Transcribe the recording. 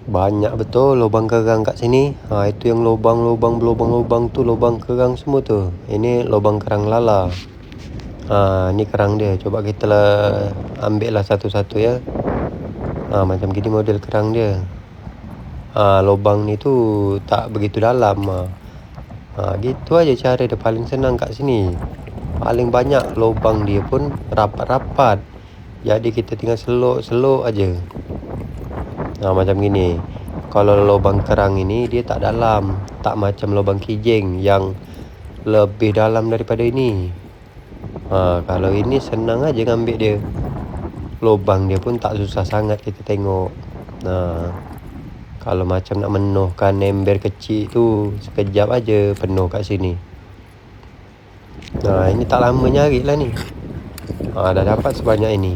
Banyak betul lubang kerang kat sini. Itu yang lubang tu lubang kerang semua tu. Ini lubang kerang lala. Ni kerang dia. Coba kita ambil lah satu-satu ya. Macam gini model kerang dia. Lubang ni tu tak begitu dalam. Gitu aja cara dia, paling senang kat sini. Paling banyak lubang dia pun rapat-rapat. Jadi kita tinggal seluk-seluk aja. Macam gini. Kalau lubang kerang ini dia tak dalam, tak macam lubang kijing yang lebih dalam daripada ini. Kalau ini senang aja ngambil dia. Lubang dia pun tak susah sangat kita tengok. Kalau macam nak menuhkan ember kecil tu, sekejap aja penuh kat sini. Ini tak lama nyari lah ni. Dah dapat sebanyak ini.